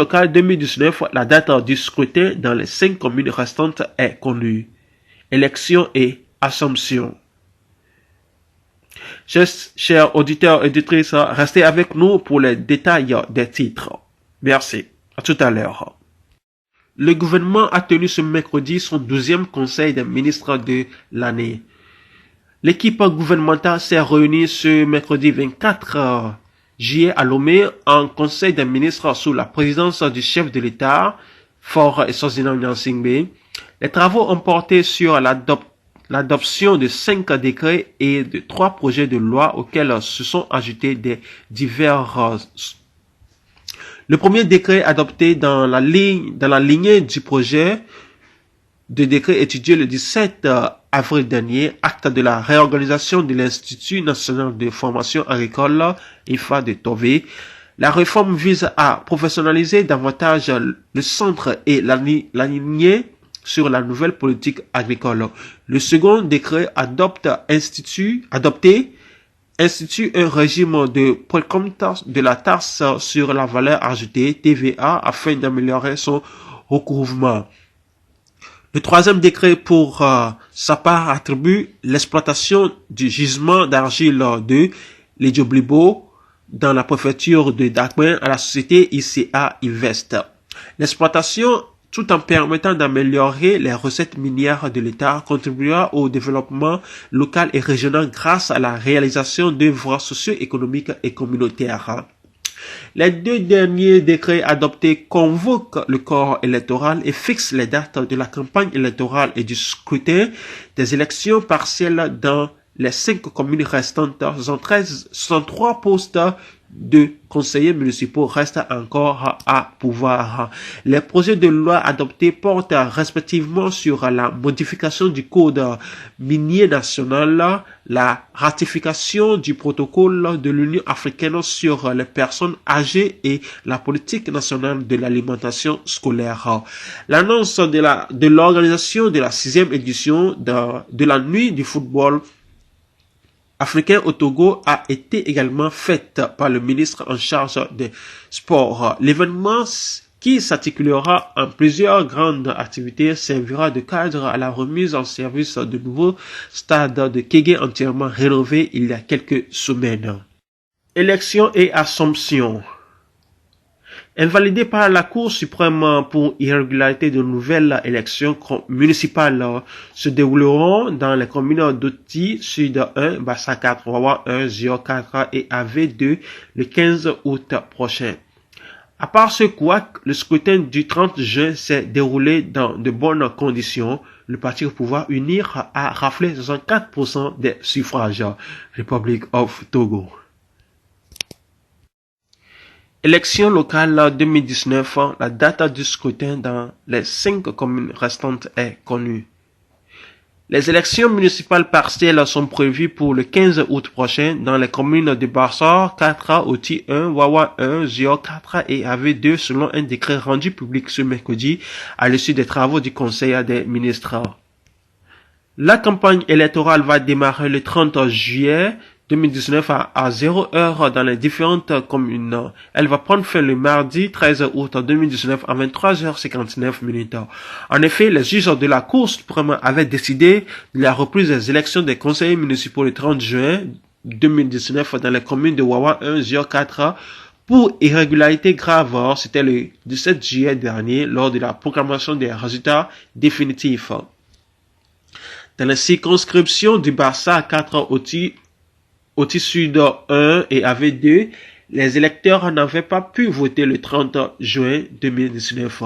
Local 2019, la date du scrutin dans les 5 communes restantes est connue. Élections et Assomption. Chers auditeurs et auditrices, restez avec nous pour les détails des titres. Merci. À tout à l'heure. Le gouvernement a tenu ce mercredi son 12e conseil des ministres de l'année. L'équipe gouvernementale s'est réunie ce mercredi 24 juillet à Lomé en conseil des ministres sous la présidence du chef de l'État, Faure Eswazina Gnassingbé. Les travaux ont porté sur l'adoption de 5 décrets et de 3 projets de loi auxquels se sont ajoutés des divers. Le premier décret adopté dans la lignée du projet de décret étudié le 17 avril dernier, acte de la réorganisation de l'Institut national de formation agricole, IFA de Tové. La réforme vise à professionnaliser davantage le centre et l'aligner sur la nouvelle politique agricole. Le second décret institue un régime de précompte de la taxe sur la valeur ajoutée, TVA, afin d'améliorer son recouvrement. Le troisième décret, pour sa part, attribue l'exploitation du gisement d'argile de l'Edioblibo dans la préfecture de Dakmen à la société ICA Invest. L'exploitation, tout en permettant d'améliorer les recettes minières de l'État, contribuera au développement local et régional grâce à la réalisation d'œuvres socio-économiques et communautaires. Les 2 derniers décrets adoptés convoquent le corps électoral et fixent les dates de la campagne électorale et du scrutin des élections partielles dans les 5 communes restantes. 103 postes de conseillers municipaux restent encore à pouvoir. Les projets de loi adoptés portent respectivement sur la modification du code minier national, la ratification du protocole de l'Union africaine sur les personnes âgées et la politique nationale de l'alimentation scolaire. L'annonce de l'organisation de la 6e édition de la nuit du football africain au Togo a été également faite par le ministre en charge des sports. L'événement, qui s'articulera en plusieurs grandes activités, servira de cadre à la remise en service de nouveaux stades de Kégué entièrement rénovés il y a quelques semaines. Élections et Assomption. Invalidé par la Cour suprême pour irrégularité, de nouvelles élections municipales se dérouleront dans les communes d'Oti, Sud 1, Bassa 4, Wawa 1, Zio 4 et AV2 le 15 août prochain. À part ce couac, le scrutin du 30 juin s'est déroulé dans de bonnes conditions. Le parti au pouvoir unir a raflé 64% des suffrages. Republic of Togo. Élections locales 2019, la date du scrutin dans les 5 communes restantes est connue. Les élections municipales partielles sont prévues pour le 15 août prochain dans les communes de Bassor 4, Oti 1, Wawa 1, Zio 4 et AV2 selon un décret rendu public ce mercredi à l'issue des travaux du Conseil des ministres. La campagne électorale va démarrer le 30 juillet 2019 à 0 heure dans les différentes communes. Elle va prendre fin le mardi 13 août 2019 à 23h59. En effet, les juges de la Cour suprême avaient décidé de la reprise des élections des conseillers municipaux le 30 juin 2019 dans les communes de Wawa 1, Zio 4 pour irrégularité grave. C'était le 17 juillet dernier lors de la proclamation des résultats définitifs. Dans la circonscription du Bassa 4 Oti Sud 1 et AV2, les électeurs n'avaient pas pu voter le 30 juin 2019.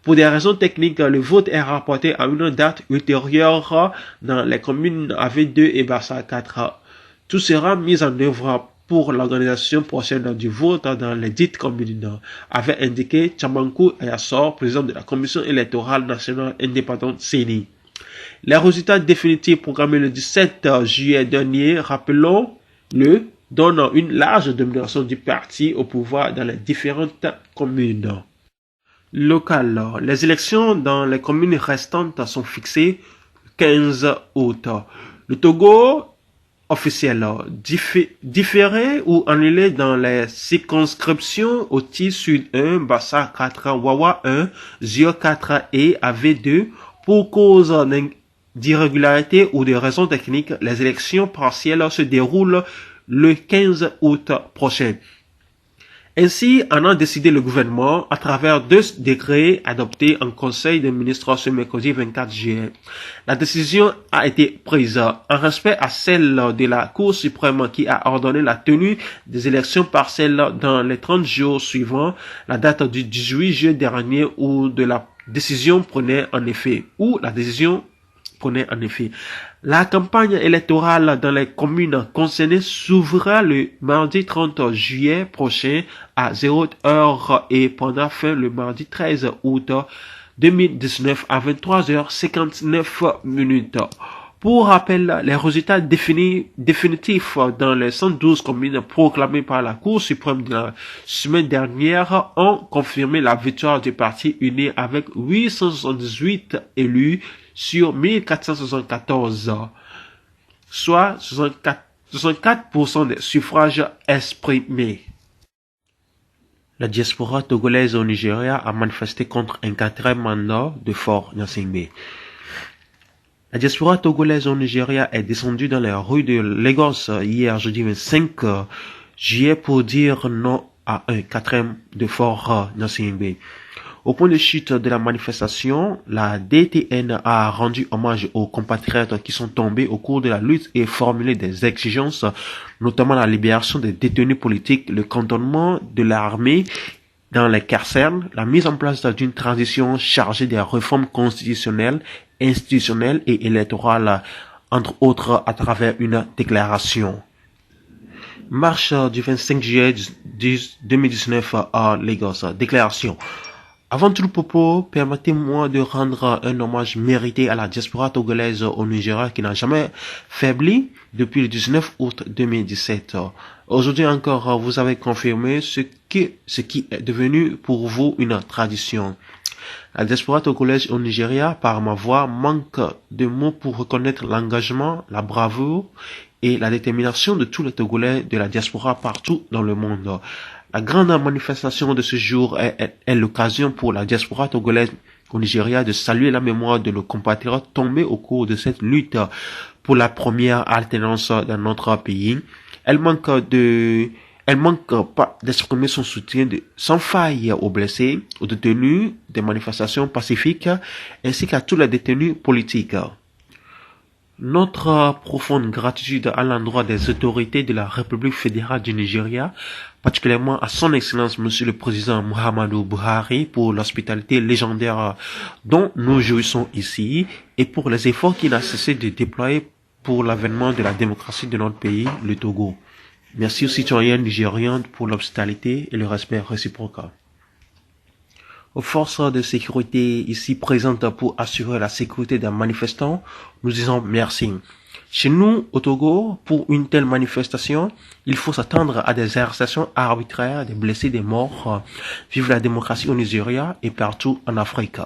Pour des raisons techniques, le vote est rapporté à une date ultérieure dans les communes AV2 et Bassa 4. Tout sera mis en œuvre pour l'organisation prochaine du vote dans les dites communes, avait indiqué Tchamankou Ayassor, président de la Commission électorale nationale indépendante CENI. Les résultats définitifs programmés le 17 juillet dernier, rappelons-le, donnent une large domination du parti au pouvoir dans les différentes communes. Locales. Les élections dans les communes restantes sont fixées le 15 août. Le Togo officiels différés ou annulés dans les circonscriptions Oti Sud 1, Bassa 4, Wawa 1, Zio 4 et AV2 pour cause d'irrégularité ou de raisons techniques. Les élections partielles se déroulent le 15 août prochain. Ainsi, en a décidé le gouvernement à travers 2 décrets adoptés en Conseil des ministres ce mercredi 24 juillet. La décision a été prise en respect à celle de la Cour suprême qui a ordonné la tenue des élections partielles dans les 30 jours suivants la date du 18 juillet dernier où la décision prenait en effet. La campagne électorale dans les communes concernées s'ouvrira le mardi 30 juillet prochain à 0h et prendra fin le mardi 13 août 2019 à 23h59. Pour rappel, les résultats définitifs dans les 112 communes proclamées par la Cour suprême de la semaine dernière ont confirmé la victoire du parti uni avec 878 élus sur 1474, soit 64% des suffrages exprimés. La diaspora togolaise au Nigeria a manifesté contre un 4e mandat de Faure Gnassingbé. La diaspora togolaise au Nigeria est descendue dans les rues de Lagos hier jeudi 25 juillet pour dire non à un 4e de Faure Gnassingbé. Au point de chute de la manifestation, la DTN a rendu hommage aux compatriotes qui sont tombés au cours de la lutte et formulé des exigences, notamment la libération des détenus politiques, le cantonnement de l'armée dans les casernes, la mise en place d'une transition chargée des réformes constitutionnelles, institutionnelles et électorales, entre autres à travers une déclaration. Marche du 25 juillet 2019 à Lagos. Déclaration. Avant tout propos, permettez-moi de rendre un hommage mérité à la diaspora togolaise au Nigeria qui n'a jamais faibli depuis le 19 août 2017. Aujourd'hui encore, vous avez confirmé ce qui est devenu pour vous une tradition. La diaspora togolaise au Nigeria, par ma voix, manque de mots pour reconnaître l'engagement, la bravoure et la détermination de tous les Togolais de la diaspora partout dans le monde. La grande manifestation de ce jour est l'occasion pour la diaspora togolaise au Nigeria de saluer la mémoire de nos compatriotes tombés au cours de cette lutte pour la première alternance dans notre pays. Elle manque pas d'exprimer son soutien sans faille aux blessés, aux détenus des manifestations pacifiques, ainsi qu'à tous les détenus politiques. Notre profonde gratitude à l'endroit des autorités de la République fédérale du Nigeria, particulièrement à son Excellence Monsieur le Président Muhammadu Buhari pour l'hospitalité légendaire dont nous jouissons ici et pour les efforts qu'il a cessé de déployer pour l'avènement de la démocratie de notre pays, le Togo. Merci aux citoyens nigériens pour l'hospitalité et le respect réciproque. Aux forces de sécurité ici présentes pour assurer la sécurité des manifestants, nous disons merci. Chez nous, au Togo, pour une telle manifestation, il faut s'attendre à des arrestations arbitraires, des blessés, des morts. Vive la démocratie au Nigeria et partout en Afrique.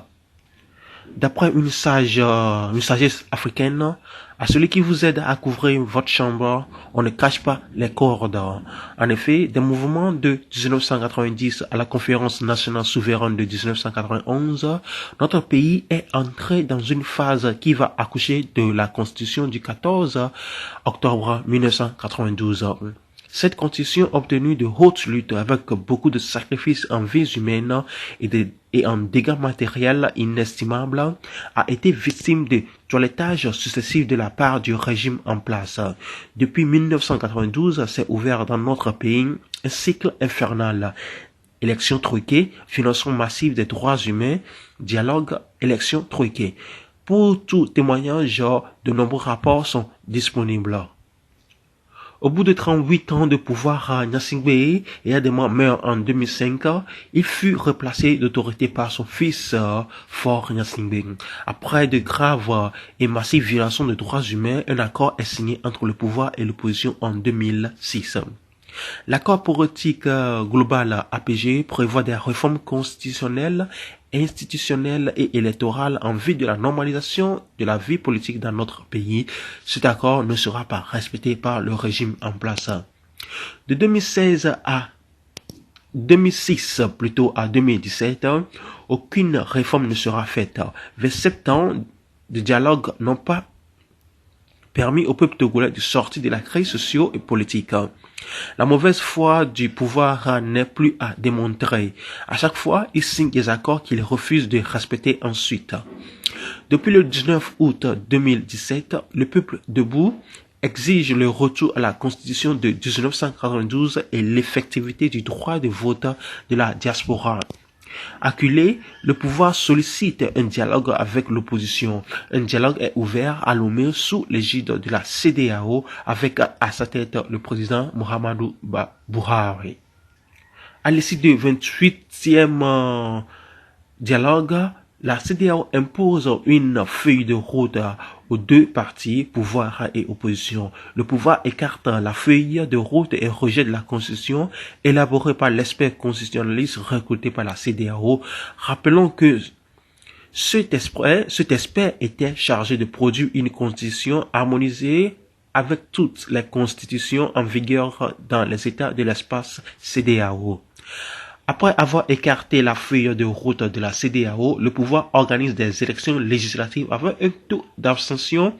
D'après une sagesse africaine, à celui qui vous aide à couvrir votre chambre, on ne cache pas les cordes. En effet, des mouvements de 1990 à la conférence nationale souveraine de 1991, notre pays est entré dans une phase qui va accoucher de la constitution du 14 octobre 1992. Cette constitution obtenue de haute lutte avec beaucoup de sacrifices en vies humaines et en dégâts matériels inestimables a été victime de toilettages successifs de la part du régime en place. Depuis 1992, s'est ouvert dans notre pays un cycle infernal. Élections truquées, financement massif des droits humains, dialogue, élections truquées. Pour tout témoignage, de nombreux rapports sont disponibles. Au bout de 38 ans de pouvoir à Gnassingbé et à des meurt en 2005, il fut replacé d'autorité par son fils Faure Gnassingbé. Après de graves et massives violations de droits humains, un accord est signé entre le pouvoir et l'opposition en 2006. L'accord politique global APG prévoit des réformes constitutionnelles, institutionnelles et électorales en vue de la normalisation de la vie politique dans notre pays. Cet accord ne sera pas respecté par le régime en place. De 2016 à 2006 plutôt à 2017, aucune réforme ne sera faite. 27 ans de dialogue n'ont pas permis au peuple togolais de sortir de la crise socio et politique. La mauvaise foi du pouvoir n'est plus à démontrer. À chaque fois, il signe des accords qu'il refuse de respecter ensuite. Depuis le 19 août 2017, le peuple debout exige le retour à la constitution de 1992 et l'effectivité du droit de vote de la diaspora. Acculé, le pouvoir sollicite un dialogue avec l'opposition. Un dialogue est ouvert à Lomé sous l'égide de la CEDEAO avec à sa tête le président Muhammadu Buhari. À l'issue du 28e dialogue, la CEDEAO impose une feuille de route aux deux partis, pouvoir et opposition. Le pouvoir écarte la feuille de route et rejette la constitution élaborée par l'expert constitutionnaliste recruté par la CEDEAO. Rappelons que cet expert était chargé de produire une constitution harmonisée avec toutes les constitutions en vigueur dans les États de l'espace CEDEAO. Après avoir écarté la feuille de route de la CEDEAO, le pouvoir organise des élections législatives avec un taux d'abstention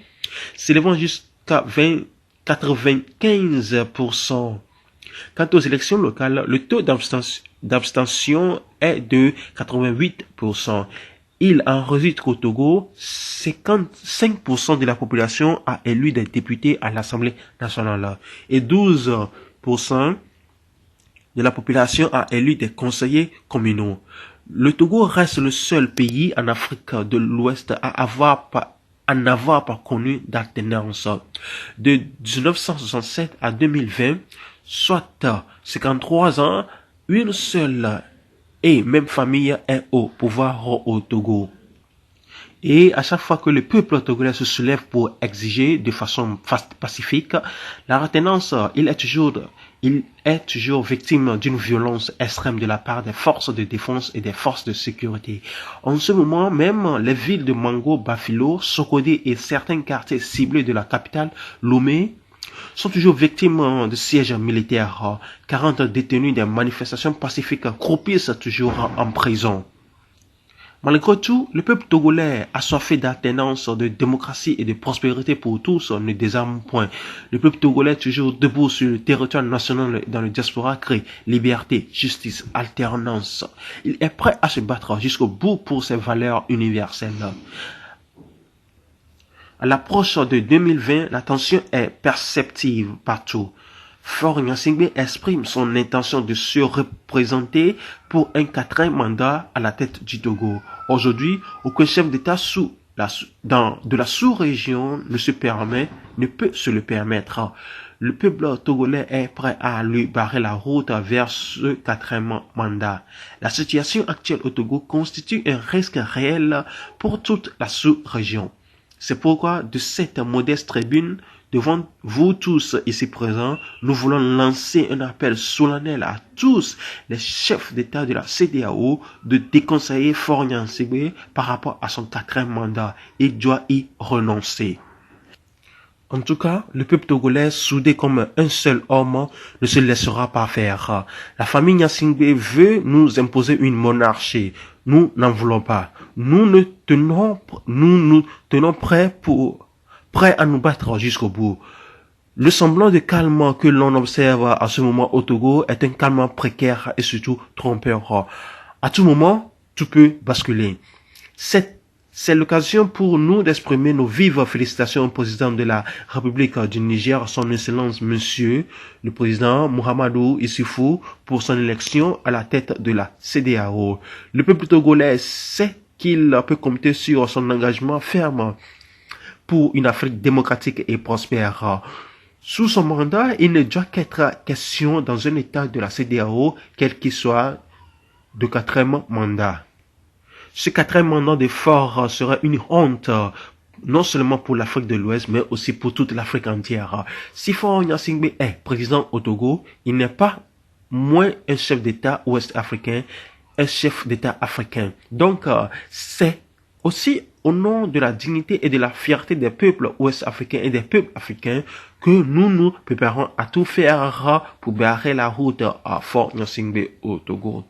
s'élevant jusqu'à 95%. Quant aux élections locales, le taux d'abstention est de 88%. Il en résulte qu'au Togo, 55% de la population a élu des députés à l'Assemblée nationale et 12% de la population a élu des conseillers communaux. Le Togo reste le seul pays en Afrique de l'Ouest à en avoir pas connu d'alternance. De 1967 à 2020, soit 53 ans, une seule et même famille est au pouvoir au Togo. Et à chaque fois que le peuple togolais se soulève pour exiger de façon pacifique la retenance, il est toujours victime d'une violence extrême de la part des forces de défense et des forces de sécurité. En ce moment même, les villes de Mango, Bafilo, Sokodé et certains quartiers ciblés de la capitale, Lomé, sont toujours victimes de sièges militaires. 40 détenus des manifestations pacifiques croupissent toujours en prison. Malgré tout, le peuple togolais, assoiffé d'alternance, de démocratie et de prospérité pour tous, ne désarme point. Le peuple togolais, toujours debout sur le territoire national et dans le diaspora, crée liberté, justice, alternance. Il est prêt à se battre jusqu'au bout pour ses valeurs universelles. À l'approche de 2020, la tension est perceptible partout. Faure Gnassingbé exprime son intention de se représenter pour un 4e mandat à la tête du Togo. Aujourd'hui, aucun chef d'État de la sous-région ne peut se le permettre. Le peuple togolais est prêt à lui barrer la route vers ce 4e mandat. La situation actuelle au Togo constitue un risque réel pour toute la sous-région. C'est pourquoi, de cette modeste tribune, devant vous tous ici présents, nous voulons lancer un appel solennel à tous les chefs d'État de la CEDEAO de déconseiller Faure Gnassingbé par rapport à son 4e mandat. Il doit y renoncer. En tout cas, le peuple togolais, soudé comme un seul homme, ne se laissera pas faire. La famille Gnassingbé veut nous imposer une monarchie. Nous n'en voulons pas. Nous nous tenons prêts à nous battre jusqu'au bout. Le semblant de calme que l'on observe à ce moment au Togo est un calme précaire et surtout trompeur. À tout moment, tout peut basculer. C'est l'occasion pour nous d'exprimer nos vives félicitations au président de la République du Niger, son Excellence Monsieur le président Mahamadou Issoufou, pour son élection à la tête de la CEDEAO. Le peuple togolais sait qu'il peut compter sur son engagement ferme pour une Afrique démocratique et prospère. Sous son mandat, il ne doit qu'être question dans un État de la CEDEAO, quel qu'il soit, de 4e mandat. Ce 4e mandat de Faure serait une honte non seulement pour l'Afrique de l'Ouest, mais aussi pour toute l'Afrique entière. Si Faure Gnassingbé est président au Togo, il n'est pas moins un chef d'État ouest-africain, un chef d'État africain. Donc, c'est aussi au nom de la dignité et de la fierté des peuples ouest-africains et des peuples africains que nous nous préparons à tout faire pour barrer la route à Faure Gnassingbé au Togo.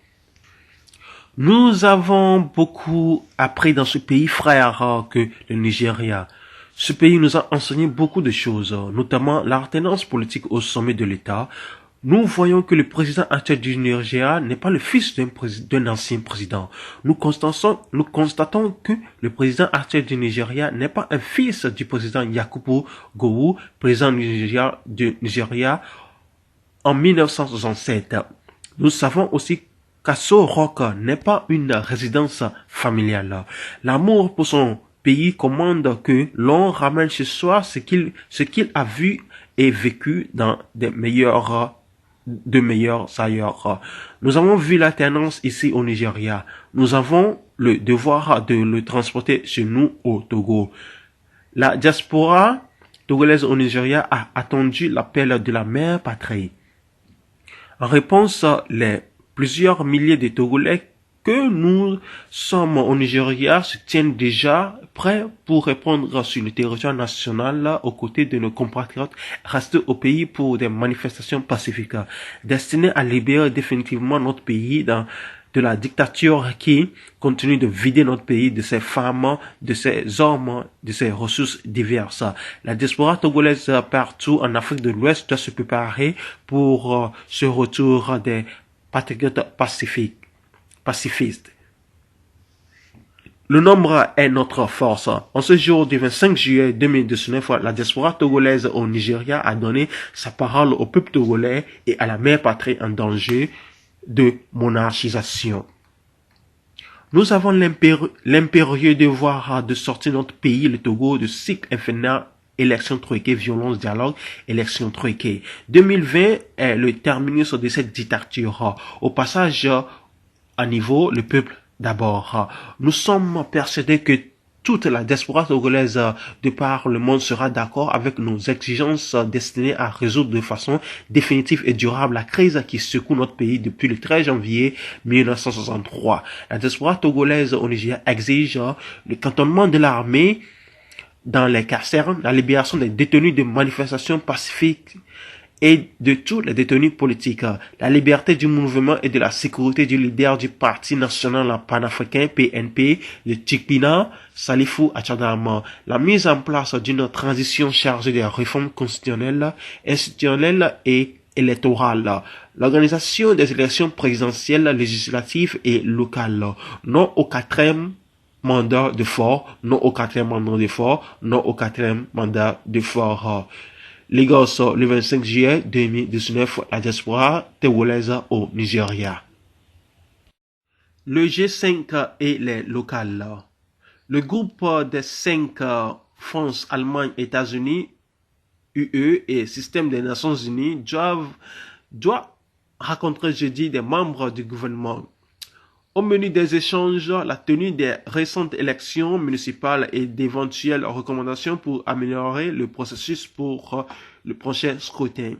Nous avons beaucoup appris dans ce pays frère que le Nigeria. Ce pays nous a enseigné beaucoup de choses, notamment l'alternance politique au sommet de l'État. Nous voyons que le président actuel du Nigeria n'est pas le fils d'un ancien président. Nous constatons que le président actuel du Nigeria n'est pas un fils du président Yakubu Gowon, président du Nigeria en 1967. Nous savons aussi qu'Aso Rock n'est pas une résidence familiale. L'amour pour son pays commande que l'on ramène chez soi ce qu'il a vu et vécu dans de meilleurs ailleurs. Nous avons vu l'alternance ici au Nigeria. Nous avons le devoir de le transporter chez nous au Togo. La diaspora togolaise au Nigeria a attendu l'appel de la mère patrie. En réponse, les plusieurs milliers de Togolais que nous sommes au Nigeria se tiennent déjà prêts pour répondre sur le territoire national aux côtés de nos compatriotes restés au pays pour des manifestations pacifiques destinées à libérer définitivement notre pays de la dictature qui continue de vider notre pays de ses femmes, de ses hommes, de ses ressources diverses. La diaspora togolaise partout en Afrique de l'Ouest doit se préparer pour ce retour des patriotes pacifistes. Le nombre est notre force. En ce jour du 25 juillet 2019, la diaspora togolaise au Nigeria a donné sa parole au peuple togolais et à la mère patrie en danger de monarchisation. Nous avons l'impérieux devoir de sortir notre pays, le Togo, de cycle infernal, élection truquée, violence, dialogue, élection truquée. 2020 est le terminus de cette dictature. Au passage, à niveau, le peuple d'abord. Nous sommes persuadés que toute la diaspora togolaise de par le monde sera d'accord avec nos exigences destinées à résoudre de façon définitive et durable la crise qui secoue notre pays depuis le 13 janvier 1963. La diaspora togolaise au Nigeria exige le cantonnement de l'armée dans les casernes, la libération des détenus de manifestations pacifiques et de tous les détenus politiques, la liberté du mouvement et de la sécurité du leader du Parti national panafricain PNP, le Tchikpina, Salifou Achadama, la mise en place d'une transition chargée des réformes constitutionnelles, institutionnelles et électorales, l'organisation des élections présidentielles, législatives et locales, non au quatrième mandat de fort, non au quatrième mandat de fort, non au quatrième mandat de fort. Lagos, le 25 juillet 2019, la diaspora togolaise au Nigeria. Le G5 et les locales. Le groupe des 5 France, Allemagne, États-Unis, UE et Système des Nations Unies doit rencontrer jeudi des membres du gouvernement. Au menu des échanges, la tenue des récentes élections municipales et d'éventuelles recommandations pour améliorer le processus pour le prochain scrutin.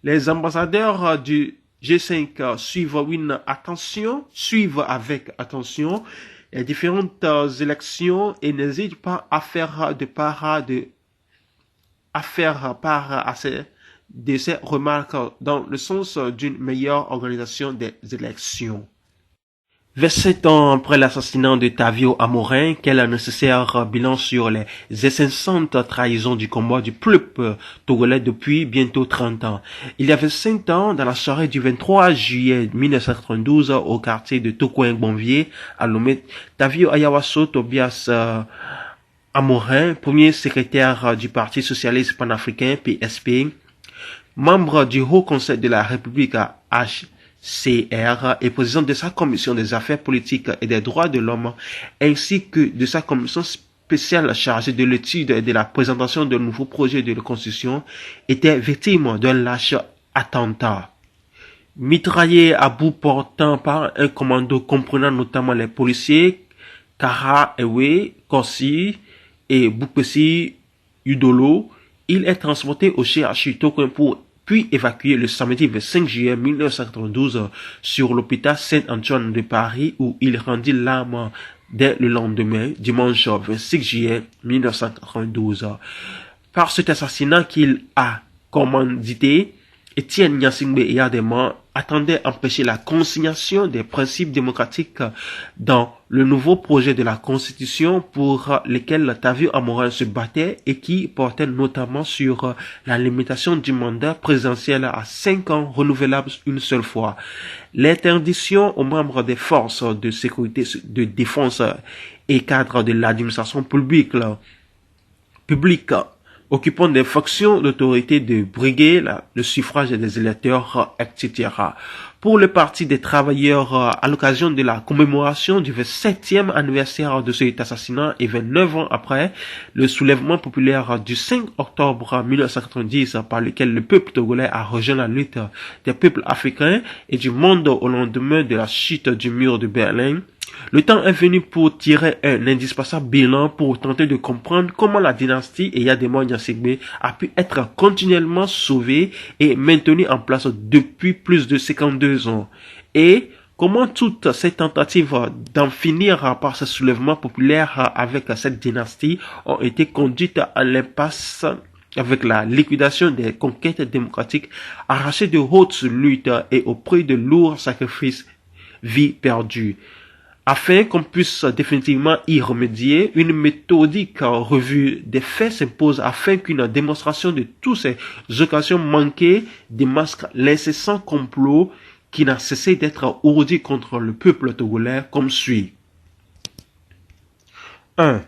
Les ambassadeurs du G5 suivent avec attention les différentes élections et n'hésitent pas à faire part de ces remarques dans le sens d'une meilleure organisation des élections. 27 ans après l'assassinat de Tavio Amorin, quel nécessaire bilan sur les incessantes trahisons du combat du peuple togolais depuis bientôt 30 ans. Il y avait 5 ans, dans la soirée du 23 juillet 1992, au quartier de Tokoing-Bonvier, à Lomé, Tavio Ayawaso Tobias Amorin, premier secrétaire du Parti socialiste panafricain PSP, membre du Haut Conseil de la République HCR et président de sa commission des affaires politiques et des droits de l'homme, ainsi que de sa commission spéciale chargée de l'étude et de la présentation de nouveaux projets de la Constitution, était victime d'un lâche attentat. Mitraillé à bout portant par un commando comprenant notamment les policiers Kara Ewe, Korsi et Bupesi Udolo. Il est transporté au CHU Tokoin puis évacué le samedi 25 juillet 1992 sur l'hôpital Saint-Antoine de Paris où il rendit l'âme dès le lendemain, dimanche 26 juillet 1992. Par cet assassinat qu'il a commandité, Étienne Gnassingbé Eyadema attendait empêcher la consignation des principes démocratiques dans le nouveau projet de la Constitution pour lequel Tavu Amoran se battait et qui portait notamment sur la limitation du mandat présidentiel à 5 ans renouvelable une seule fois, l'interdiction aux membres des forces de sécurité, de défense et cadres de l'administration publique occupant des fonctions d'autorité de briguer le suffrage des électeurs, etc. Pour le Parti des travailleurs, à l'occasion de la commémoration du 27e anniversaire de cet assassinat et 29 ans après le soulèvement populaire du 5 octobre 1990 par lequel le peuple togolais a rejoint la lutte des peuples africains et du monde au lendemain de la chute du mur de Berlin, le temps est venu pour tirer un indispensable bilan pour tenter de comprendre comment la dynastie Eyadema Gnassingbé a pu être continuellement sauvée et maintenue en place depuis plus de 52 ans. Et comment toutes ces tentatives d'en finir par ce soulèvement populaire avec cette dynastie ont été conduites à l'impasse avec la liquidation des conquêtes démocratiques arrachées de hautes luttes et au prix de lourds sacrifices, vies perdues. Afin qu'on puisse définitivement y remédier, une méthodique revue des faits s'impose afin qu'une démonstration de toutes ces occasions manquées démasque l'incessant complot qui n'a cessé d'être ourdi contre le peuple togolais comme suit. 1.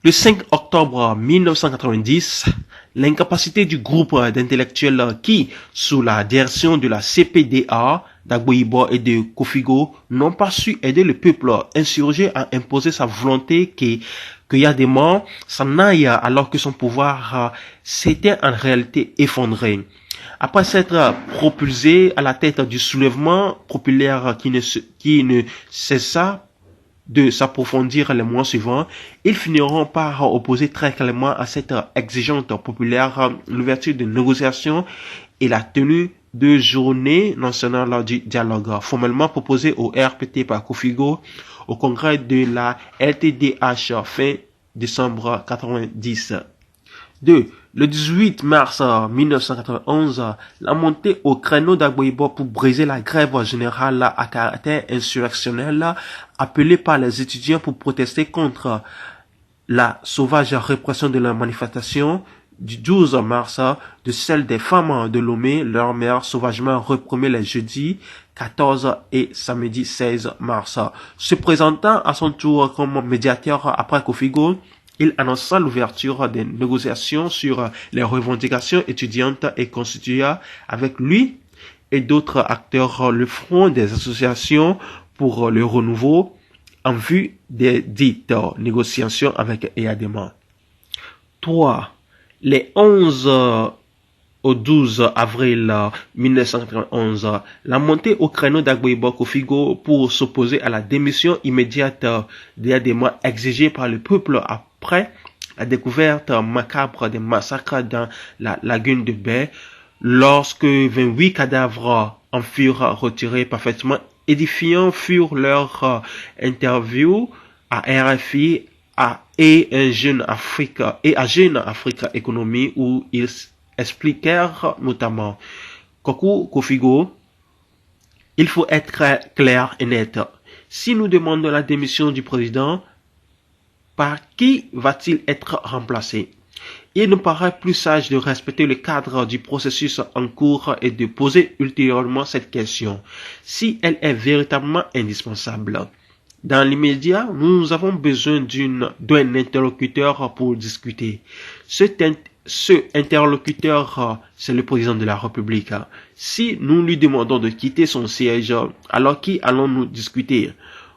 Le 5 octobre 1990, l'incapacité du groupe d'intellectuels qui, sous la direction de la CPDA, d'Agboibo et de Kofigo, n'ont pas su aider le peuple insurgé à imposer sa volonté que Eyadema s'en aille alors que son pouvoir s'était en réalité effondré. Après s'être propulsé à la tête du soulèvement populaire qui ne cessa de s'approfondir les mois suivants, ils finiront par opposer très clairement à cette exigence populaire l'ouverture de négociations et la tenue de journées nationales du dialogue, formellement proposée au RPT par Kofigo au congrès de la LTDH fin décembre 90. 2. Le 18 mars 1991, la montée au créneau d'Agboibo pour briser la grève générale à caractère insurrectionnel appelée par les étudiants pour protester contre la sauvage répression de la manifestation du 12 mars, de celle des femmes de Lomé, leur mère sauvagement reprimée les jeudis 14 et samedi 16 mars. Se présentant à son tour comme médiateur après Kofigo, il annonça l'ouverture des négociations sur les revendications étudiantes et constitua avec lui et d'autres acteurs le front des associations pour le renouveau en vue des dites négociations avec Eyadema. 3. Les 11 au 12 avril 1991, la montée au créneau d'Agboibo Kofigo pour s'opposer à la démission immédiate d'Eyadema exigée par le peuple après la découverte macabre des massacres dans la lagune de Baie, lorsque 28 cadavres en furent retirés parfaitement édifiants furent leurs interviews à RFI et à Jeune Afrique Économie où ils expliquèrent notamment Kofigo, il faut être clair et net. Si nous demandons la démission du président, par qui va-t-il être remplacé? Il nous paraît plus sage de respecter le cadre du processus en cours et de poser ultérieurement cette question, si elle est véritablement indispensable. Dans l'immédiat, nous avons besoin d'un interlocuteur pour discuter. Ce interlocuteur, c'est le président de la République. Si nous lui demandons de quitter son siège, alors qui allons-nous discuter?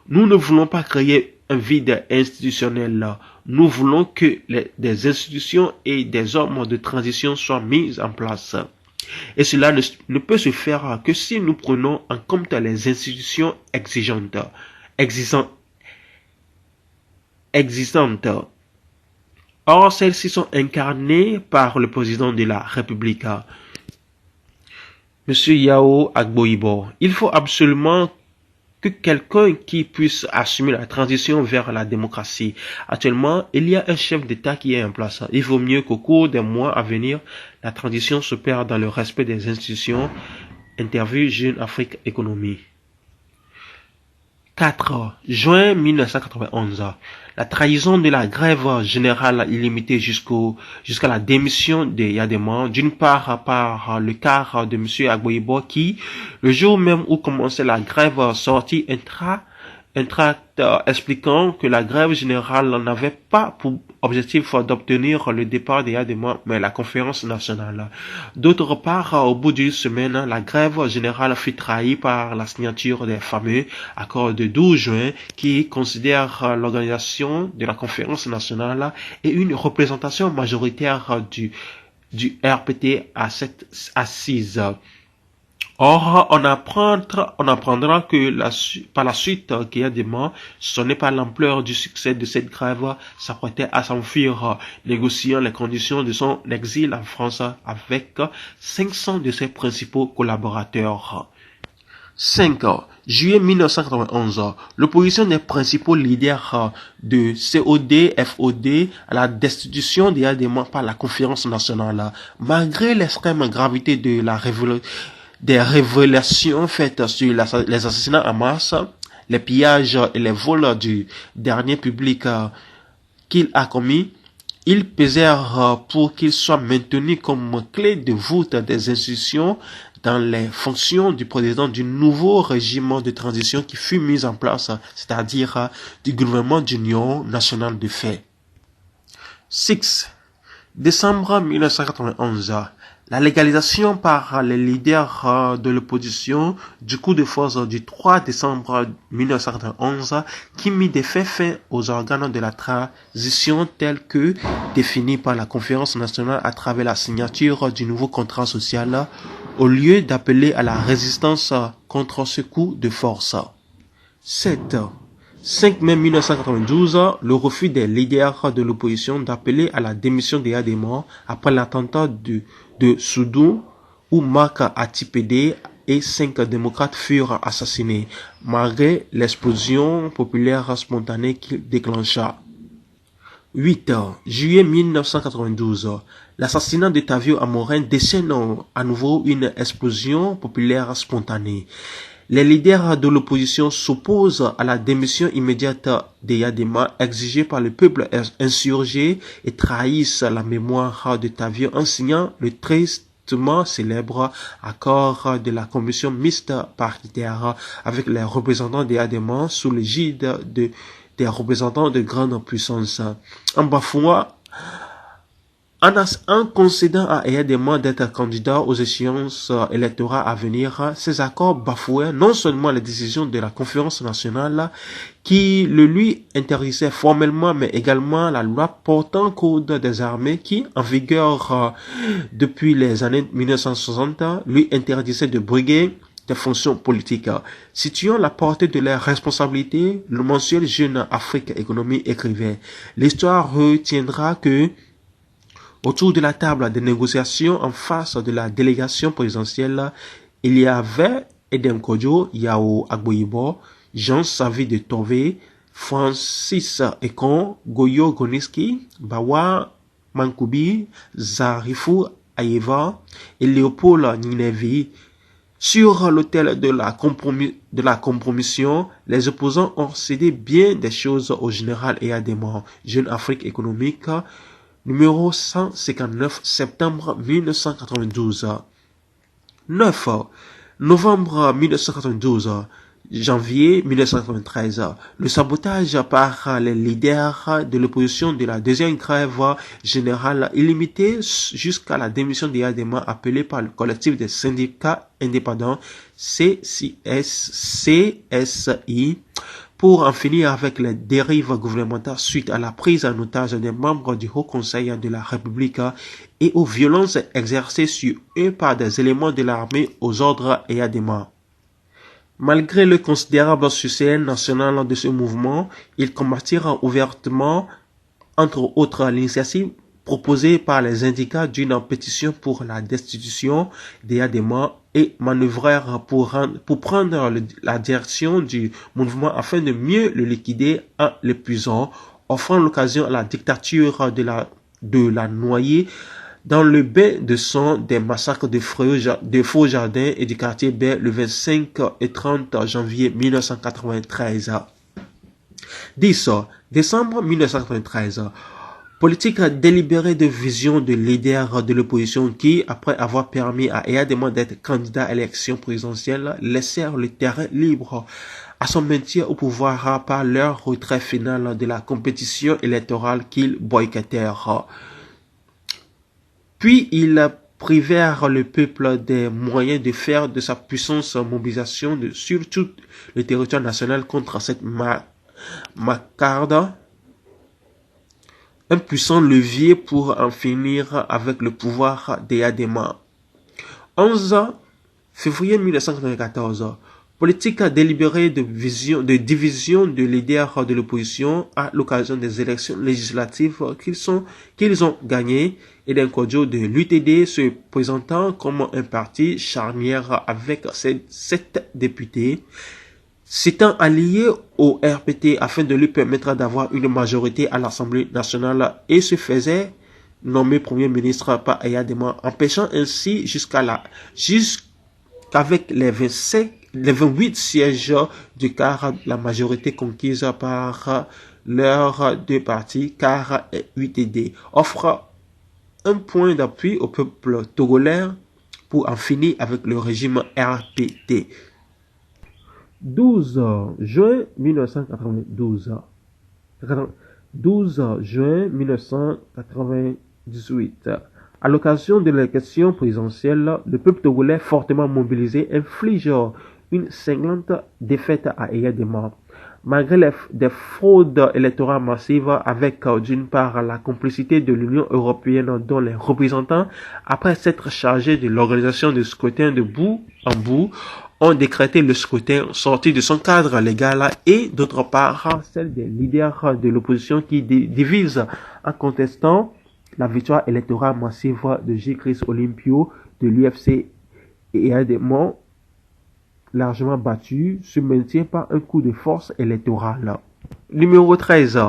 Nous ne voulons pas créer un vide institutionnel. Nous voulons que des institutions et des hommes de transition soient mis en place. Et cela ne peut se faire que si nous prenons en compte les institutions existantes. Or, celles-ci sont incarnées par le président de la République, M. Yao Agboibo. Il faut absolument que quelqu'un qui puisse assumer la transition vers la démocratie. Actuellement, il y a un chef d'État qui est en place. Il vaut mieux qu'au cours des mois à venir, la transition se perde dans le respect des institutions. Interview Jeune Afrique Économie. 4 juin 1991. La trahison de la grève générale illimitée jusqu'à la démission de Yadema, d'une part par le quart de M. Agboibo qui, le jour même où commençait la grève, sortit un tract expliquant que la grève générale n'avait pas pour objectif d'obtenir le départ de Yadema, mais la conférence nationale. D'autre part, au bout d'une semaine, la grève générale fut trahie par la signature des fameux accords de 12 juin qui considèrent l'organisation de la conférence nationale et une représentation majoritaire du RPT à cette assise. Or, on apprendra que par la suite, Yadema, ce n'est pas l'ampleur du succès de cette grève, s'apprêtait à s'enfuir, négociant les conditions de son exil en France avec 500 de ses principaux collaborateurs. 5. Juillet 1991, l'opposition des principaux leaders de COD-FOD à la destitution de Yadema par la conférence nationale. Malgré l'extrême gravité de des révélations faites sur les assassinats en masse, les pillages et les vols du dernier public qu'il a commis, ils pesèrent pour qu'il soit maintenu comme clé de voûte des institutions dans les fonctions du président du nouveau régime de transition qui fut mis en place, c'est-à-dire du gouvernement d'union nationale de fait. 6. Décembre 1991. La légalisation par les leaders de l'opposition du coup de force du 3 décembre 1991 qui mit des faits fin aux organes de la transition tels que définis par la conférence nationale à travers la signature du nouveau contrat social au lieu d'appeler à la résistance contre ce coup de force. 7. 5 mai 1992, le refus des leaders de l'opposition d'appeler à la démission de Yadema après l'attentat de Soudoun où Marc Atipédé et 5 démocrates furent assassinés, malgré l'explosion populaire spontanée qu'il déclencha. 8. Juillet 1992, l'assassinat de Tavio Amorin déchaîne à nouveau une explosion populaire spontanée. Les leaders de l'opposition s'opposent à la démission immédiate de Yadema exigée par le peuple insurgé et trahissent la mémoire de Tavio en signant le tristement célèbre accord de la commission mixte paritaire avec les représentants de Yadema sous l'égide des représentants de grandes puissances. En bafouant En concédant à Yadema d'être candidat aux échéances électorales à venir, ces accords bafouaient non seulement les décisions de la conférence nationale qui le lui interdisait formellement, mais également la loi portant code des armées qui, en vigueur depuis les années 1960, lui interdisait de briguer des fonctions politiques. Situant la portée de leurs responsabilités, le mensuel Jeune Afrique Économie écrivait « L'histoire retiendra que autour de la table des négociations en face de la délégation présidentielle, il y avait Edem Kodjo, Yao Agboibo, Jean Savi de Tové, Francis Ekon, Goyo Goniski, Bawa Mankoubi, Zarifou Aïeva et Léopold Ninevi. Sur l'autel de la compromission, les opposants ont cédé bien des choses au général Yadema, Jeune Afrique économique, numéro 159, septembre 1992. 9. Novembre 1992. Janvier 1993. Le sabotage par les leaders de l'opposition de la deuxième grève générale illimitée jusqu'à la démission de Yadema appelée par le collectif des syndicats indépendants CSI pour en finir avec les dérives gouvernementales suite à la prise en otage des membres du Haut Conseil de la République et aux violences exercées sur eux par des éléments de l'armée aux ordres Yadema. Malgré le considérable succès national de ce mouvement, ils combattirent ouvertement entre autres l'initiative proposée par les syndicats d'une pétition pour la destitution d'Eyadema et manœuvrèrent pour prendre la direction du mouvement afin de mieux le liquider en l'épuisant, offrant l'occasion à la dictature de la noyer dans le bain de sang des massacres de Faux-Jardin et du quartier Baie le 25 et 30 janvier 1993. 10 décembre 1993. Politique délibérée de vision de leader de l'opposition qui, après avoir permis à Eyadema d'être candidat à l'élection présidentielle, laissèrent le terrain libre à son maintien au pouvoir par leur retrait final de la compétition électorale qu'ils boycottèrent. Puis ils privèrent le peuple des moyens de faire de sa puissance mobilisation sur tout le territoire national contre cette macarde, un puissant levier pour en finir avec le pouvoir d'Eyadema. 11 février 1994. Politique délibérée de division de leaders de l'opposition à l'occasion des élections législatives qu'ils ont gagnées et d'un cordial de l'UTD se présentant comme un parti charnière avec 7 députés, s'étant allié au RPT afin de lui permettre d'avoir une majorité à l'Assemblée nationale et se faisait nommer Premier ministre par Eyadema, empêchant ainsi jusqu'avec les 28 sièges du quart la majorité conquise par leurs deux partis, quart et UTD, offre un point d'appui au peuple togolais pour en finir avec le régime RPT. 12 juin 1992. 12 juin 1998. À l'occasion de l'élection présidentielle, le peuple togolais fortement mobilisé inflige une cinglante défaite à Eyadema. Malgré des fraudes électorales massives avec d'une part la complicité de l'Union européenne dont les représentants, après s'être chargés de l'organisation de scrutins de bout en bout, ont décrété le scrutin sorti de son cadre légal et d'autre part celle des leaders de l'opposition qui divisent en contestant la victoire électorale massive de J-Chris Olympio de l'UFC et Eyadema largement battu, se maintient par un coup de force électorale. Numéro 13,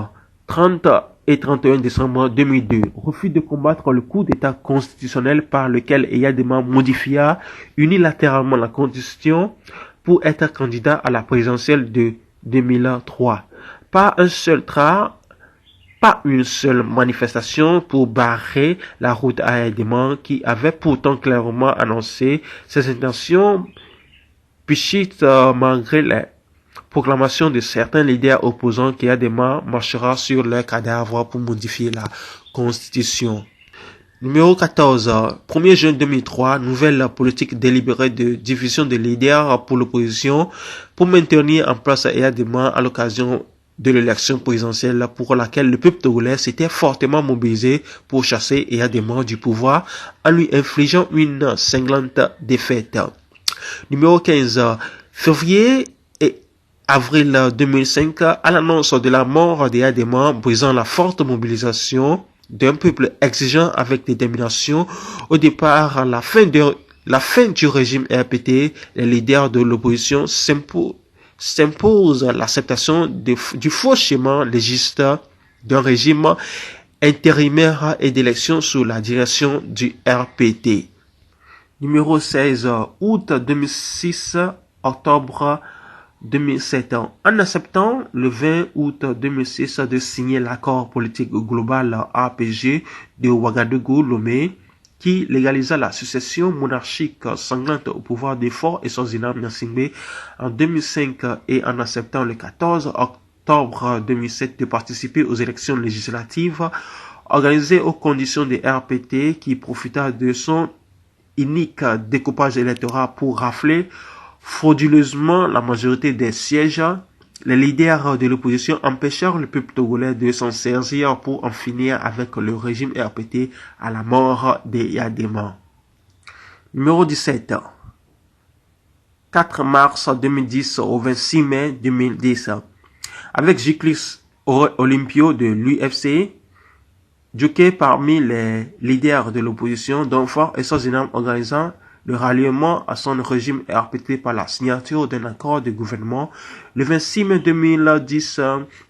30 et 31 décembre 2002, refus de combattre le coup d'état constitutionnel par lequel Eyadema modifia unilatéralement la constitution pour être candidat à la présidentielle de 2003. Pas une seule manifestation pour barrer la route à Eyadema qui avait pourtant clairement annoncé ses intentions. Pichit, malgré les proclamations de certains leaders opposants qu'Eyadema marchera sur leur cadavre pour modifier la constitution. Numéro 14. 1er juin 2003, nouvelle politique délibérée de division des leaders pour l'opposition pour maintenir en place Eyadema à l'occasion de l'élection présidentielle pour laquelle le peuple togolais s'était fortement mobilisé pour chasser Eyadema du pouvoir en lui infligeant une cinglante défaite. Numéro 15. Février et avril 2005, à l'annonce de la mort d'Eyadema, brisant la forte mobilisation d'un peuple exigeant avec détermination, au départ, la fin du régime RPT, les leaders de l'opposition s'imposent l'acceptation du faux schéma légiste d'un régime intérimaire et d'élection sous la direction du RPT. Numéro 16, août 2006, octobre 2007. En acceptant le 20 août 2006 de signer l'accord politique global APG de Ouagadougou-Lomé qui légalisa la succession monarchique sanglante au pouvoir des Faure et Swaziland Gnassingbé en 2005 et en acceptant le 14 octobre 2007 de participer aux élections législatives organisées aux conditions des RPT qui profita de son unique découpage électoral pour rafler frauduleusement la majorité des sièges, les leaders de l'opposition empêchèrent le peuple togolais de s'en saisir pour en finir avec le régime RPT à la mort d'Eyadema. Numéro 17. 4 mars 2010 au 26 mai 2010. Avec J-Chris Olympio de l'UFC, Dioké parmi les leaders de l'opposition, dont Faure et Swaziland organisant le ralliement à son régime RPT par la signature d'un accord de gouvernement le 26 mai 2010,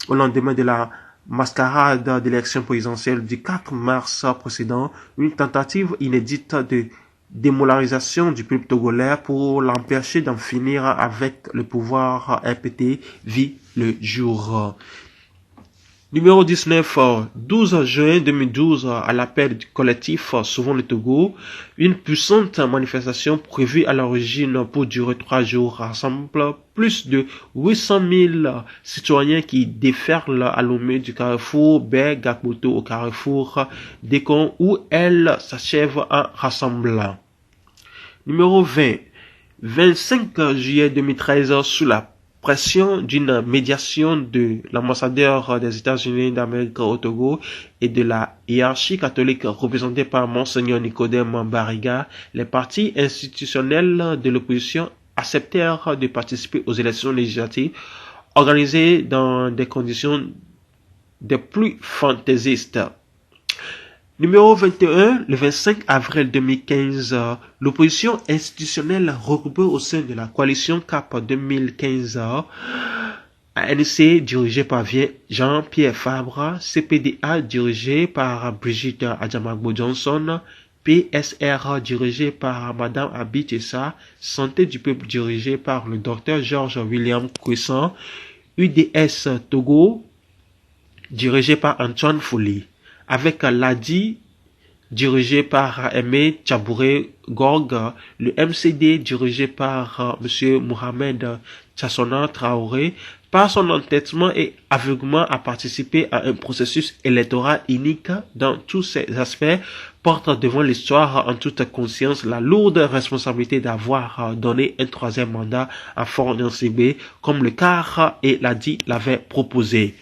au lendemain de la mascarade d'élection présidentielle du 4 mars précédent, une tentative inédite de démolarisation du peuple togolais pour l'empêcher d'en finir avec le pouvoir RPT vit le jour. Numéro 19, 12 juin 2012, à l'appel du collectif Sauvons le Togo, une puissante manifestation prévue à l'origine pour durer 3 jours rassemble plus de 800 000 citoyens qui déferlent à Lomé du carrefour Baie-Gakboto au carrefour d'Ekon où elle s'achève en rassemblant. Numéro 20, 25 juillet 2013, sous la pression d'une médiation de l'ambassadeur des États-Unis d'Amérique au Togo et de la hiérarchie catholique représentée par Monseigneur Nicodème Bariga, les partis institutionnels de l'opposition acceptèrent de participer aux élections législatives organisées dans des conditions des plus fantaisistes. Numéro 21, le 25 avril 2015, l'opposition institutionnelle regroupée au sein de la coalition CAP 2015, ANC dirigé par Jean-Pierre Fabre, CPDA dirigé par Brigitte Adjamagbo Johnson, PSR dirigé par Madame Abi Tessa, Santé du peuple dirigé par le Dr Georges William Cuisson, UDS Togo dirigé par Antoine Fouli, avec l'ADI dirigé par Aimé Tchabouré Gorg, le MCD dirigé par M. Mohamed Tchassona Traoré, par son entêtement et aveuglement à participer à un processus électoral unique dans tous ses aspects, porte devant l'histoire en toute conscience la lourde responsabilité d'avoir donné un troisième mandat à Faure Gnassingbe, comme le CAR et l'ADI l'avait proposé.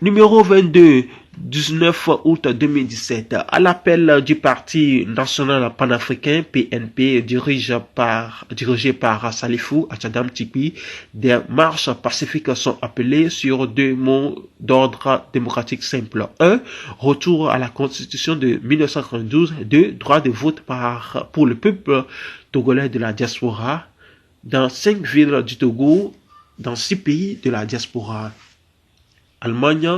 Numéro 22, 19 août 2017, à l'appel du Parti national panafricain PNP dirigé par Salifou Achadam Tikpi, des marches pacifiques sont appelées sur 2 mots d'ordre démocratique simple. 1. Retour à la constitution de 1992. 2. Droit de vote pour le peuple togolais de la diaspora dans 5 villes du Togo, dans 6 pays de la diaspora. Allemagne,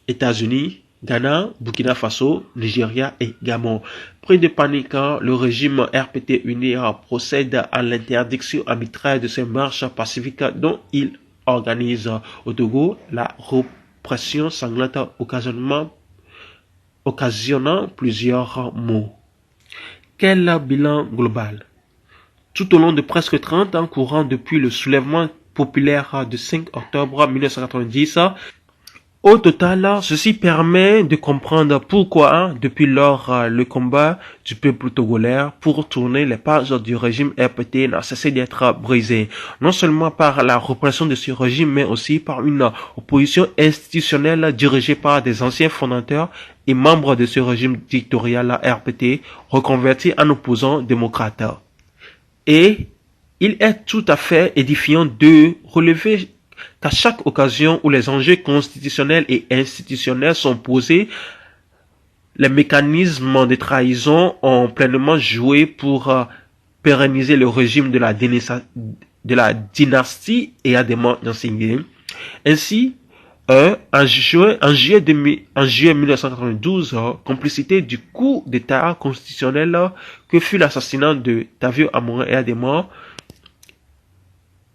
États-Unis, Ghana, Burkina Faso, Nigeria et Gabon. Pris de panique, le régime RPT UNIR procède à l'interdiction arbitraire de ces marches pacifiques dont il organise au Togo la répression sanglante occasionnant plusieurs morts. Quel bilan global? Tout au long de presque 30 ans courant depuis le soulèvement populaire du 5 octobre 1990, au total, ceci permet de comprendre pourquoi, depuis lors, le combat du peuple togolais pour tourner les pages du régime RPT n'a cessé d'être brisé, non seulement par la répression de ce régime, mais aussi par une opposition institutionnelle dirigée par des anciens fondateurs et membres de ce régime dictatorial RPT, reconvertis en opposants démocrates. Et il est tout à fait édifiant de relever qu'à chaque occasion où les enjeux constitutionnels et institutionnels sont posés, les mécanismes de trahison ont pleinement joué pour pérenniser le régime de la dynastie Eyadema Gnassingbe. Ainsi, en juillet 1992, complicité du coup d'état constitutionnel que fut l'assassinat de Tavio Amorin Eyadema,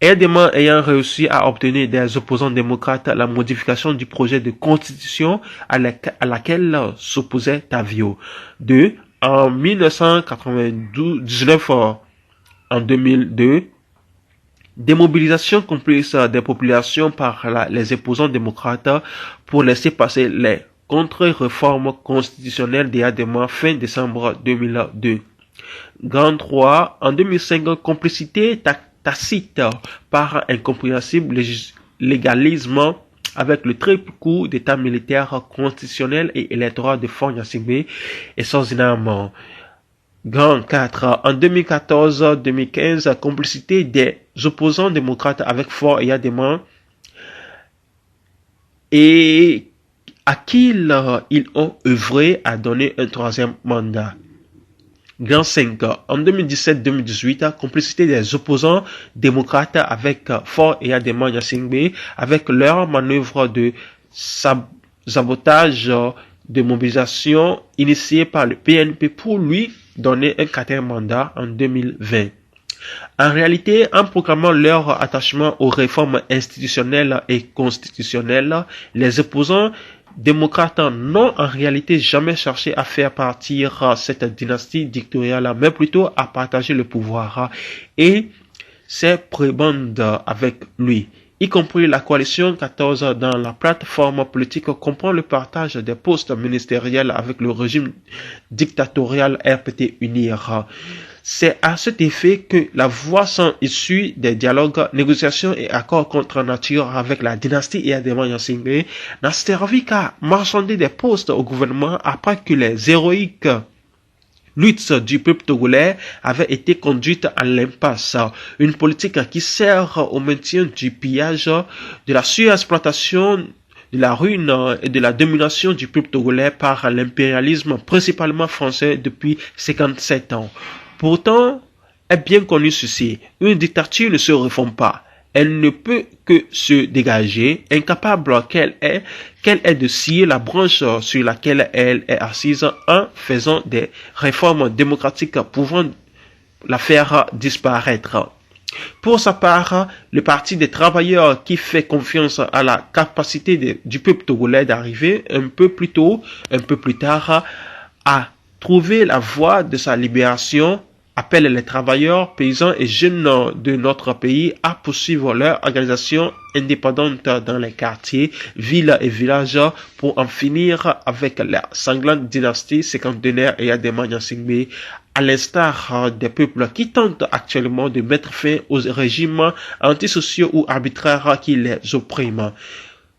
ayant réussi à obtenir des opposants démocrates la modification du projet de constitution à laquelle s'opposait Tavio. 2. En 1999, en 2002, démobilisation complice des populations par les opposants démocrates pour laisser passer les contre-réformes constitutionnelles d'Eyadema fin décembre 2002. Grand 3. En 2005, complicité tacite par incompréhensible légalisme avec le triple coup d'état militaire constitutionnel et électoral de Faure Gnassingbe et Swaziland. Grand 4. En 2014-2015, complicité des opposants démocrates avec Faure Eyadema et à qui ils ont œuvré à donner un troisième mandat. Grand 5. En 2017-2018, complicité des opposants démocrates avec Faure Eyadema Gnassingbé avec leur manœuvre de sabotage de mobilisation initiée par le PNP pour lui donner un quatrième mandat en 2020. En réalité, en programmant leur attachement aux réformes institutionnelles et constitutionnelles, les opposants démocrates n'ont en réalité jamais cherché à faire partir cette dynastie dictatoriale, mais plutôt à partager le pouvoir et ses prébendes avec lui, y compris la coalition 14 dans la plateforme politique comprend le partage des postes ministériels avec le régime dictatorial RPT UNIR. C'est à cet effet que la voix sont issues des dialogues, négociations et accords contre nature avec la dynastie Eyadema Gnassingbé n'a servi qu'à marchander des postes au gouvernement après que les héroïques luttes du peuple togolais avaient été conduites à l'impasse. Une politique qui sert au maintien du pillage, de la surexploitation, de la ruine et de la domination du peuple togolais par l'impérialisme principalement français depuis 57 ans. Pourtant, est bien connu ceci, une dictature ne se réforme pas. Elle ne peut que se dégager, incapable qu'elle est de scier la branche sur laquelle elle est assise en faisant des réformes démocratiques pouvant la faire disparaître. Pour sa part, le Parti des travailleurs qui fait confiance à la capacité du peuple togolais d'arriver un peu plus tôt, un peu plus tard, à trouver la voie de sa libération, appelle les travailleurs, paysans et jeunes de notre pays à poursuivre leur organisation indépendante dans les quartiers, villes et villages pour en finir avec la sanglante dynastie cinquantenaire Eyadema Gnassingbé, à l'instar des peuples qui tentent actuellement de mettre fin aux régimes antisociaux ou arbitraires qui les oppriment.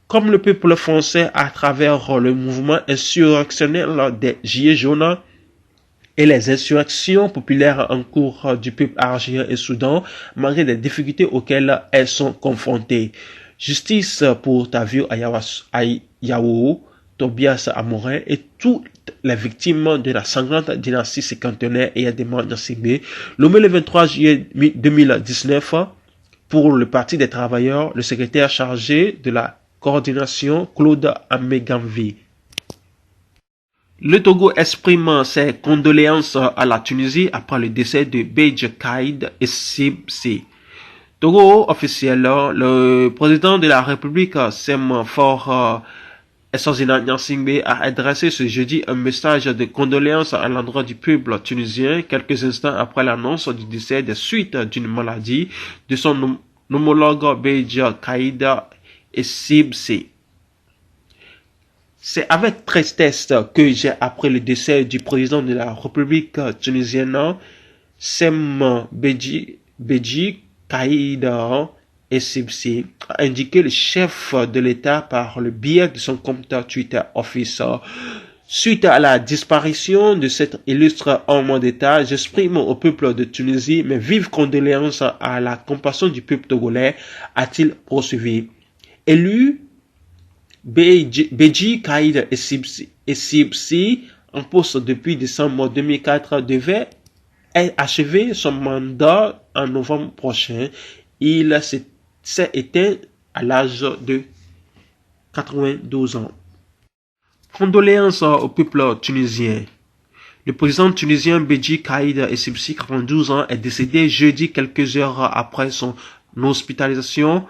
Comme le peuple français à travers le mouvement insurrectionnel des Gilets jaunes, et les insurrections populaires en cours du peuple algérien et soudan, malgré les difficultés auxquelles elles sont confrontées. Justice pour Tavio Ayawo, Tobias Amorin et toutes les victimes de la sanglante dynastie cinquantenaire Eyadema Gnassingbé, nommé le 23 juillet 2019 pour le Parti des travailleurs, le secrétaire chargé de la coordination Claude Ameganvi. Le Togo exprime ses condoléances à la Tunisie après le décès de Beji Caïd Essebsi. Togo officiel, le président de la République, Semphore Essozina Gnassingbé, a adressé ce jeudi un message de condoléances à l'endroit du peuple tunisien quelques instants après l'annonce du décès des suites d'une maladie de son homologue Beji Caïd Essebsi. C'est avec tristesse que j'ai appris le décès du président de la République tunisienne, Sem Beji Caïd Essebsi, a indiqué le chef de l'État par le biais de son compte Twitter Office. Suite à la disparition de cet illustre homme d'État, j'exprime au peuple de Tunisie mes vives condoléances à la compassion du peuple togolais, a-t-il poursuivi. Élu Beji Caïd Essebsi, en poste depuis décembre 2004, devait achever son mandat en novembre prochain. Il s'est éteint à l'âge de 92 ans. Condoléances au peuple tunisien. Le président tunisien Beji Caïd Essebsi, 92 ans, est décédé jeudi quelques heures après son hospitalisation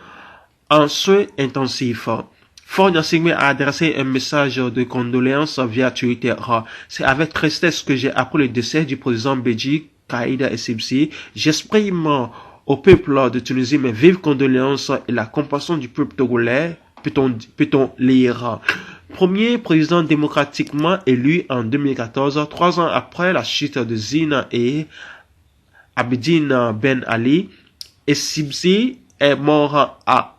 en soins intensifs. Faure Gnassingbé a adressé un message de condoléances via Twitter. C'est avec tristesse que j'ai appris le décès du président Beji Caïd Essebsi. J'exprime au peuple de Tunisie mes vives condoléances et la compassion du peuple togolais, peut-on lire. Premier président démocratiquement élu en 2014, 3 ans après la chute de Zine et Abidine Ben Ali, Essebsi est mort à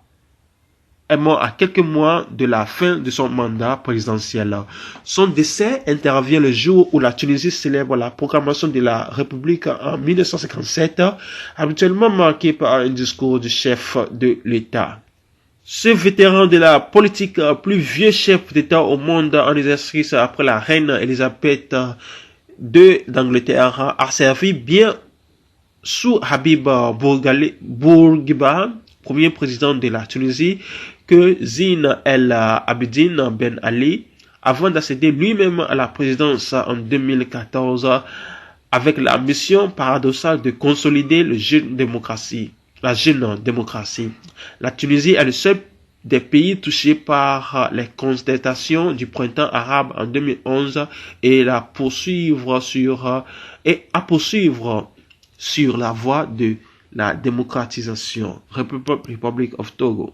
quelques mois de la fin de son mandat présidentiel. Son décès intervient le jour où la Tunisie célèbre la proclamation de la République en 1957, habituellement marqué par un discours du chef de l'État. Ce vétéran de la politique, plus vieux chef d'État au monde en exercice après la reine Elisabeth II d'Angleterre, a servi bien sous Habib Bourguiba, premier président de la Tunisie, que Zine El Abidine Ben Ali, avant d'accéder lui-même à la présidence en 2014, avec la mission paradoxale de consolider la jeune démocratie. La Tunisie est le seul des pays touchés par les contestations du printemps arabe en 2011 et à poursuivre sur la voie de la démocratisation. Republic of Togo.